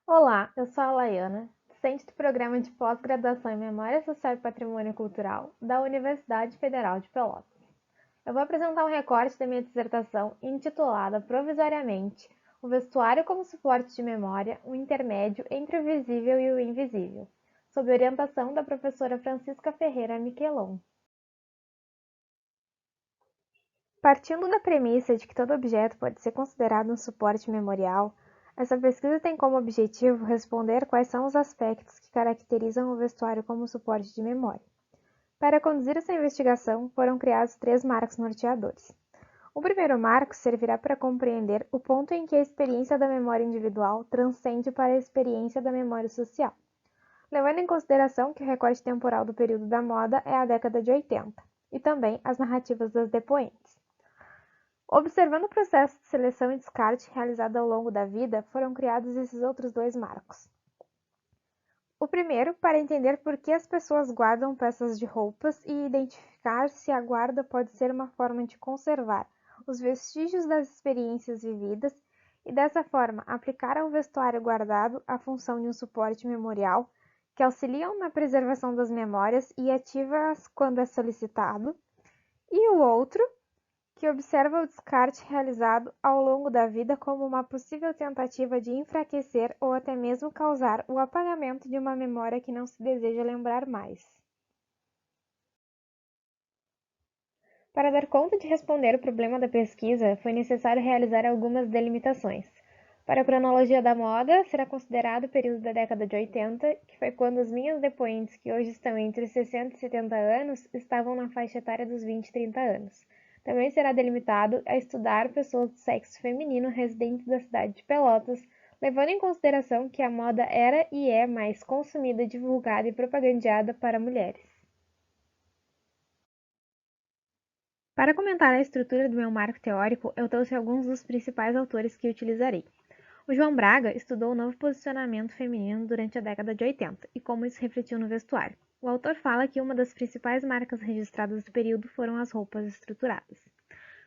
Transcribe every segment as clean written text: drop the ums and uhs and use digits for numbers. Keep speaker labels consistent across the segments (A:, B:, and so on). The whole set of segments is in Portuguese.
A: Olá, eu sou a Laiana, docente do Programa de Pós-Graduação em Memória Social e Patrimônio Cultural da Universidade Federal de Pelotas. Eu vou apresentar um recorte da minha dissertação intitulada provisoriamente O Vestuário como Suporte de Memória, um intermédio entre o visível e o invisível, sob orientação da professora Francisca Ferreira Miquelon. Partindo da premissa de que todo objeto pode ser considerado um suporte memorial, essa pesquisa tem como objetivo responder quais são os aspectos que caracterizam o vestuário como suporte de memória. Para conduzir essa investigação, foram criados 3 marcos norteadores. O primeiro marco servirá para compreender o ponto em que a experiência da memória individual transcende para a experiência da memória social, levando em consideração que o recorte temporal do período da moda é a década de 80, e também as narrativas das depoentes. Observando o processo de seleção e descarte realizado ao longo da vida, foram criados esses outros 2 marcos. O primeiro, para entender por que as pessoas guardam peças de roupas e identificar se a guarda pode ser uma forma de conservar os vestígios das experiências vividas e, dessa forma, aplicar ao vestuário guardado a função de um suporte memorial que auxiliam na preservação das memórias e ativa-as quando é solicitado. E o outro, que observa o descarte realizado ao longo da vida como uma possível tentativa de enfraquecer ou até mesmo causar o apagamento de uma memória que não se deseja lembrar mais. Para dar conta de responder o problema da pesquisa, foi necessário realizar algumas delimitações. Para a cronologia da moda, será considerado o período da década de 80, que foi quando as minhas depoentes, que hoje estão entre 60 e 70 anos, estavam na faixa etária dos 20 e 30 anos. Também será delimitado a estudar pessoas do sexo feminino residentes da cidade de Pelotas, levando em consideração que a moda era e é mais consumida, divulgada e propagandeada para mulheres. Para comentar a estrutura do meu marco teórico, eu trouxe alguns dos principais autores que utilizarei. O João Braga estudou o novo posicionamento feminino durante a década de 80 e como isso refletiu no vestuário. O autor fala que uma das principais marcas registradas do período foram as roupas estruturadas.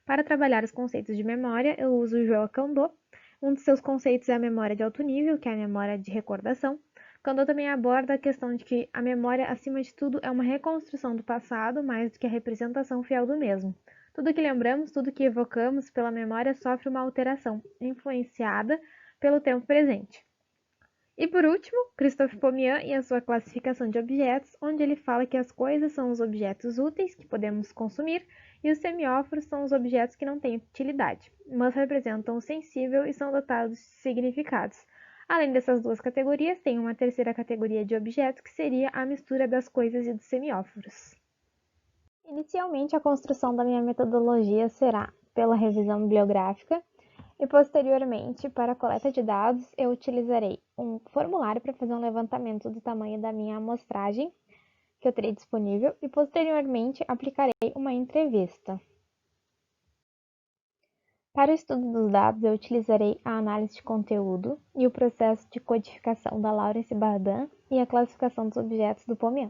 A: Para trabalhar os conceitos de memória, eu uso o João Candot. Um de seus conceitos é a memória de alto nível, que é a memória de recordação. Candot também aborda a questão de que a memória, acima de tudo, é uma reconstrução do passado mais do que a representação fiel do mesmo. Tudo que lembramos, tudo que evocamos pela memória sofre uma alteração, influenciada pelo tempo presente. E por último, Christophe Pommian e a sua classificação de objetos, onde ele fala que as coisas são os objetos úteis que podemos consumir e os semióforos são os objetos que não têm utilidade, mas representam o sensível e são dotados de significados. Além dessas 2 categorias, tem uma terceira categoria de objetos que seria a mistura das coisas e dos semióforos. Inicialmente, a construção da minha metodologia será pela revisão bibliográfica, e posteriormente, para a coleta de dados, eu utilizarei um formulário para fazer um levantamento do tamanho da minha amostragem que eu terei disponível e posteriormente aplicarei uma entrevista. Para o estudo dos dados, eu utilizarei a análise de conteúdo e o processo de codificação da Lawrence Bardin e a classificação dos objetos do Pommian.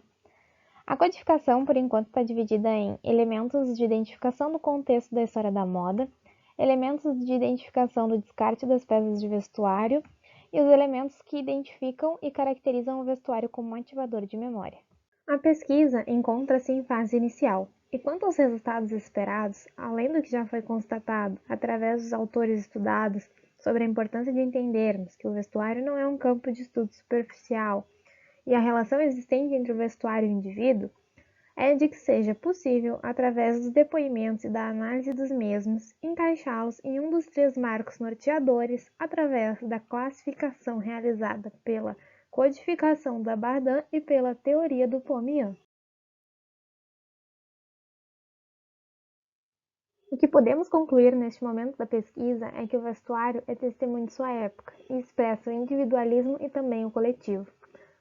A: A codificação, por enquanto, está dividida em elementos de identificação do contexto da história da moda, elementos de identificação do descarte das peças de vestuário e os elementos que identificam e caracterizam o vestuário como um ativador de memória. A pesquisa encontra-se em fase inicial, e quanto aos resultados esperados, além do que já foi constatado através dos autores estudados sobre a importância de entendermos que o vestuário não é um campo de estudo superficial e a relação existente entre o vestuário e o indivíduo, é de que seja possível, através dos depoimentos e da análise dos mesmos, encaixá-los em um dos 3 marcos norteadores através da classificação realizada pela codificação da Bardin e pela teoria do Pommian. O que podemos concluir neste momento da pesquisa é que o vestuário é testemunho de sua época e expressa o individualismo e também o coletivo.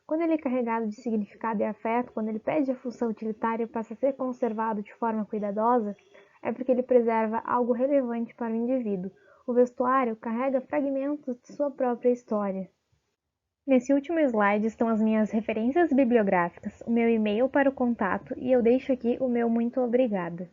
A: Quando ele é carregado de significado e afeto, quando ele perde a função utilitária e passa a ser conservado de forma cuidadosa, é porque ele preserva algo relevante para o indivíduo. O vestuário carrega fragmentos de sua própria história. Nesse último slide estão as minhas referências bibliográficas, o meu e-mail para o contato e eu deixo aqui o meu muito obrigada.